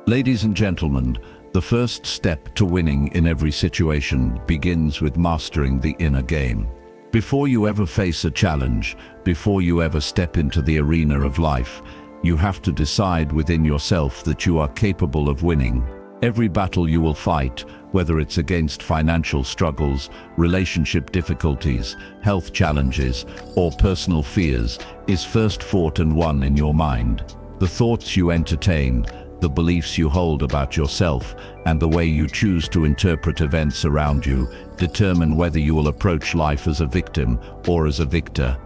Ladies and gentlemen, the first step to winning in every situation begins with mastering the inner game. Before you ever face a challenge, before you ever step into the arena of life, you have to decide within yourself that you are capable of winning. Every battle you will fight, whether it's against financial struggles, relationship difficulties, health challenges, or personal fears, is first fought and won in your mind. The thoughts you entertain, the beliefs you hold about yourself, and the way you choose to interpret events around you determine whether you will approach life as a victim or as a victor.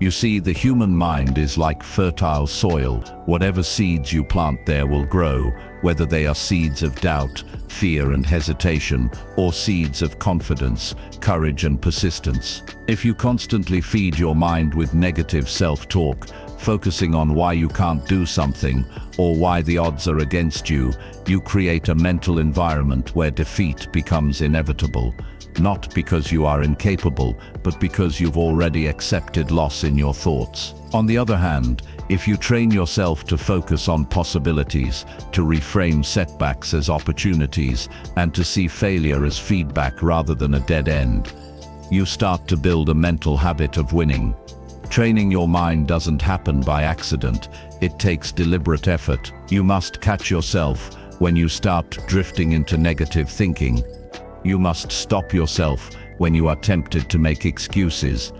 You see, the human mind is like fertile soil. Whatever seeds you plant there will grow, whether they are seeds of doubt, fear and hesitation, or seeds of confidence, courage and persistence. If you constantly feed your mind with negative self-talk, focusing on why you can't do something or why the odds are against you, you create a mental environment where defeat becomes inevitable. Not because you are incapable, but because you've already accepted loss in your thoughts. On the other hand, if you train yourself to focus on possibilities, to reframe setbacks as opportunities, and to see failure as feedback rather than a dead end, you start to build a mental habit of winning. Training your mind doesn't happen by accident. It takes deliberate effort. You must catch yourself when you start drifting into negative thinking. You must stop yourself when you are tempted to make excuses.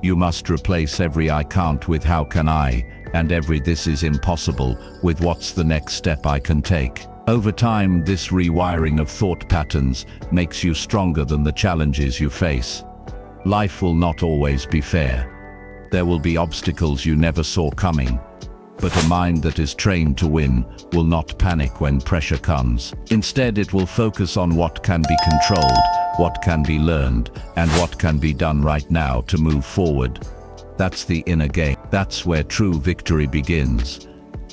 You must replace every "I can't" with "how can I," and every "this is impossible" with "what's the next step I can take." Over time, this rewiring of thought patterns makes you stronger than the challenges you face. Life will not always be fair. There will be obstacles you never saw coming. But a mind that is trained to win will not panic when pressure comes. Instead, it will focus on what can be controlled, what can be learned, and what can be done right now to move forward. That's the inner game. That's where true victory begins.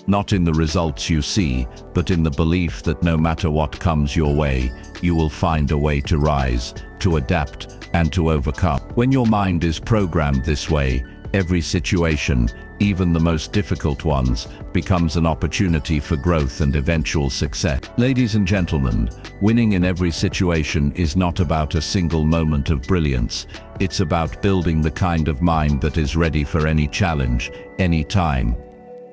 Not in the results you see, but in the belief that no matter what comes your way, you will find a way to rise, to adapt, and to overcome. When your mind is programmed this way, every situation, even the most difficult ones, becomes an opportunity for growth and eventual success. Ladies and gentlemen, winning in every situation is not about a single moment of brilliance. It's about building the kind of mind that is ready for any challenge, any time.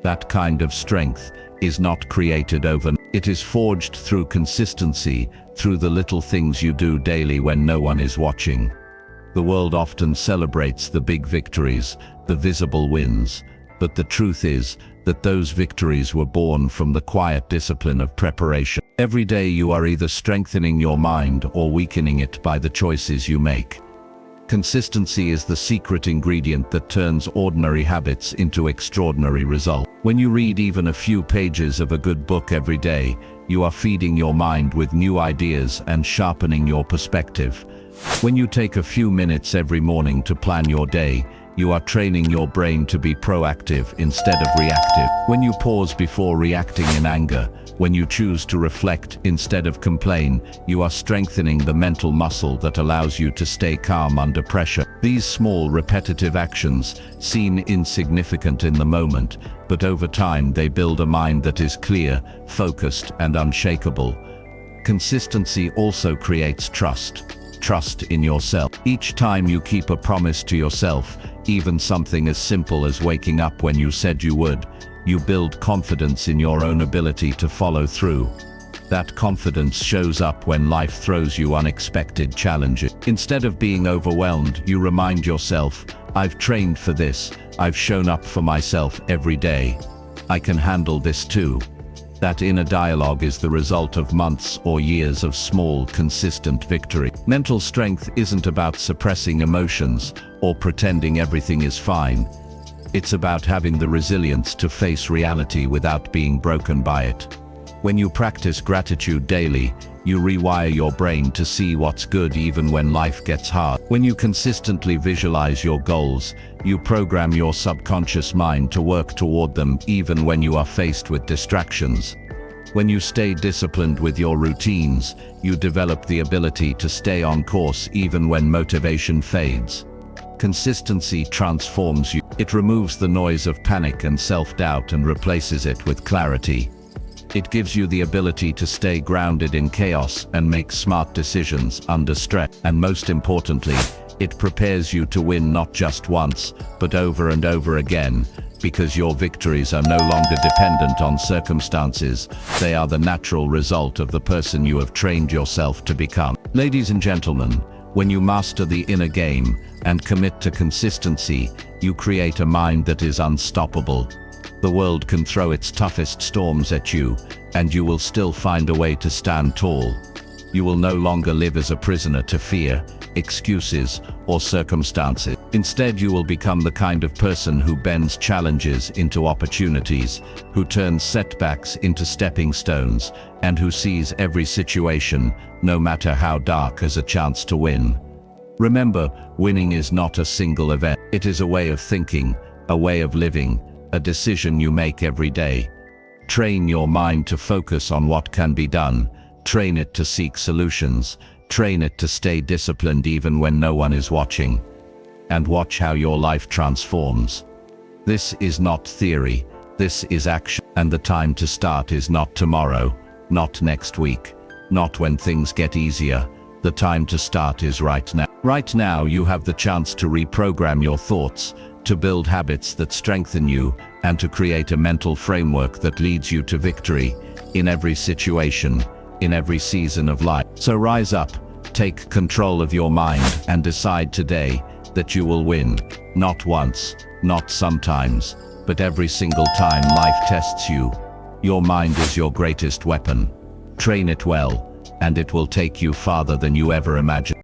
That kind of strength is not created overnight. It is forged through consistency, through the little things you do daily when no one is watching. The world often celebrates the big victories, the visible wins, but the truth is that those victories were born from the quiet discipline of preparation. Every day you are either strengthening your mind or weakening it by the choices you make. Consistency is the secret ingredient that turns ordinary habits into extraordinary results. When you read even a few pages of a good book every day, you are feeding your mind with new ideas and sharpening your perspective. When you take a few minutes every morning to plan your day, you are training your brain to be proactive instead of reactive. When you pause before reacting in anger, when you choose to reflect instead of complain, you are strengthening the mental muscle that allows you to stay calm under pressure. These small, repetitive actions seem insignificant in the moment, but over time they build a mind that is clear, focused, and unshakable. Consistency also creates trust. Trust in yourself. Each time you keep a promise to yourself, even something as simple as waking up when you said you would, you build confidence in your own ability to follow through. That confidence shows up when life throws you unexpected challenges. Instead of being overwhelmed, you remind yourself, "I've trained for this. I've shown up for myself every day. I can handle this too." That inner dialogue is the result of months or years of small, consistent victory. Mental strength isn't about suppressing emotions or pretending everything is fine. It's about having the resilience to face reality without being broken by it. When you practice gratitude daily, you rewire your brain to see what's good even when life gets hard. When you consistently visualize your goals, you program your subconscious mind to work toward them even when you are faced with distractions. When you stay disciplined with your routines, you develop the ability to stay on course even when motivation fades. Consistency transforms you. It removes the noise of panic and self-doubt and replaces it with clarity. It gives you the ability to stay grounded in chaos and make smart decisions under stress. And most importantly, it prepares you to win not just once, but over and over again, because your victories are no longer dependent on circumstances. They are the natural result of the person you have trained yourself to become. Ladies and gentlemen, when you master the inner game and commit to consistency, you create a mind that is unstoppable. The world can throw its toughest storms at you, and you will still find a way to stand tall. You will no longer live as a prisoner to fear, excuses, or circumstances. Instead, you will become the kind of person who bends challenges into opportunities, who turns setbacks into stepping stones, and who sees every situation, no matter how dark, as a chance to win. Remember, winning is not a single event. It is a way of thinking, a way of living, a decision you make every day. Train your mind to focus on what can be done. Train it to seek solutions. Train it to stay disciplined even when no one is watching. And watch how your life transforms. This is not theory. This is action. And the time to start is not tomorrow, not next week, not when things get easier. The time to start is right now. Right now, you have the chance to reprogram your thoughts, to build habits that strengthen you, and to create a mental framework that leads you to victory in every situation, in every season of life. So rise up, take control of your mind, and decide today that you will win. Not once, not sometimes, but every single time life tests you. Your mind is your greatest weapon. Train it well, and it will take you farther than you ever imagined.